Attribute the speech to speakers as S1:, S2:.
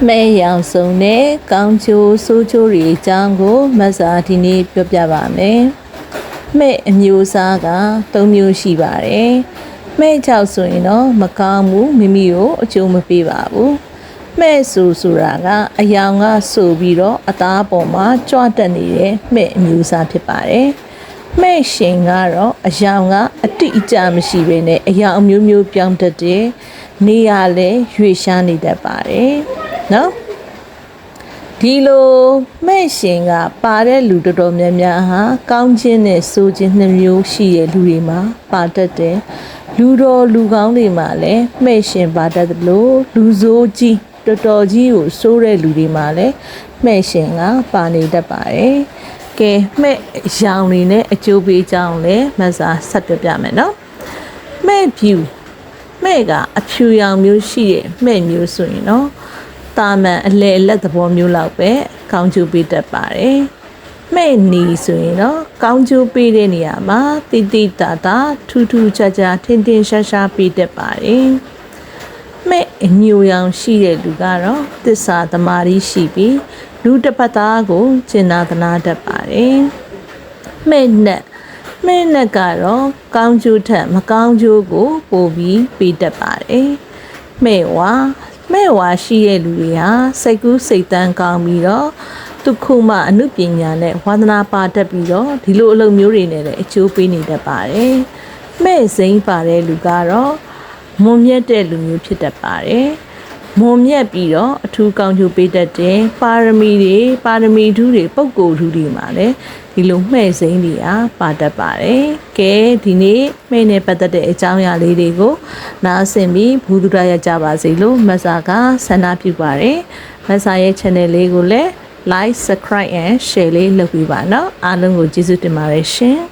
S1: မဲရောင်စုံနဲ့ကောင်းချိုးဆိုးချိုးတွေအကြောင်းကိုမဆာဒီနေ့ပြောပြပါမယ်။မဲအမျိုးအစားက၃မျိုးရှိပါတယ်။မဲ၆ဆိုရင်တော့မကောင်းဘူးမိမိကိုအကျိုးမပေးပါဘူး။မဲဆိုတာကအယောင်ကဆိုပြီးတော့အသားပေါ်မှာကြွတက်နေတဲ့မဲအမျိုးအစားဖြစ်ပါတယ်။မဲရှင်ကတော့အယောင်ကအတိအကျမရှိဘဲနဲ့အယောင်အမျိုးမျိုးပြောင်းတတ်တယ်။နေရာလည်းရွေ့ရှားနေတတ်ပါတယ်။နော်ဒီလိုမဲ့ရှင်ကပါတဲ့လူတော်တော်များများဟာကောင်းခြင်းနဲ့ဆိုးခြင်းနှစ်မျိုးရှိတဲ့လူတွေမှာပါတတ်တယ်လူတော်လူကောင်းတွေမှာလည်းမဲ့ရှင်ပါတတ်တယ်လို့လူဆိုးကြီးတော်တော်ကြီးကိုဆိုးတဲ့လူတွေမှာလည်းမဲ့ရှင်ကပါနေတတ်ပါတယ်ကဲမဲ့ရောင်တွေနဲ့အကျိုးပေးကြောင်းလည်းမဆာဆက်ပြပြမယ်နော်မဲ့ဖြူမဲ့ကအဖြူရောင်မျိုးရှိတဲ့မဲ့မျိုးဆိုရင်နော်တာမန်အလဲလက်သဘောမျိုးလောက်ပဲကောင်းကျိုးပေးတတ်ပါတယ်။မဲ့နီဆိုရင်တော့ကောင်းကျိုးပေးတဲ့နေရာမှာတိတိတတာထူးထူးခြားခြားထင်ထင်ရှားရှားပေးတတ်ပါတယ်။မဲ့အညိုရောင်ရှိတဲ့လူကတော့သစ္စာသမာဓိရှိပြီးလူတစ်ပတ်သားကိုကျင့်နာသနာတတ်ပါတယ်။မဲ့နဲ့ကတော့ကောင်းကျိုးထက်မကောင်းကျိုးကိုပိုပြီးပေးတတ်ပါတယ်။မဲ့ဝါရှိတဲ့လူတွေဟာစိတ်ကူးစိတ်တန်းကောင်းပြီးတော့သူခုမှအမှုပညာနဲ့ဝါသနာပါတတ်ပြီးတော့ဒီလိုအလုပ်မျိုးတွေနဲ့လည်းအကျိုးပေးနေတတ်ပါတယ်။မဲ့စိမ့်ပါတဲ့လူကတော့မွန်မြတ်တဲ့လူမျိုးဖြစ်တတ်ပါတယ်။မွန်မြတ်ပြီးတော့အထူးကောင်းကျိုးပေးတတ်တဲ့ပါရမီထူးတွေပုဂ္ဂိုလ်ထူးတွေမှာလည်းဒီလိုမဲ့စိမ့်တွေကပါတတ်ပါတယ်။ကဲဒီနေ့မဲ့နဲ့ပတ်သက်တဲ့အကြောင်းအရာလေးတွေကိုနားဆင်ပြီးဘူဒ္ဓရရကြပါစေလို့မဆာကဆန္ဒပြုပါတယ်။မဆာရဲ့ channel လေးကိုလည်း like, subscribe and share လေးလုပ်ပေးပါနော်။အားလုံးကိုကျေးဇူးတင်ပါတယ်ရှင်။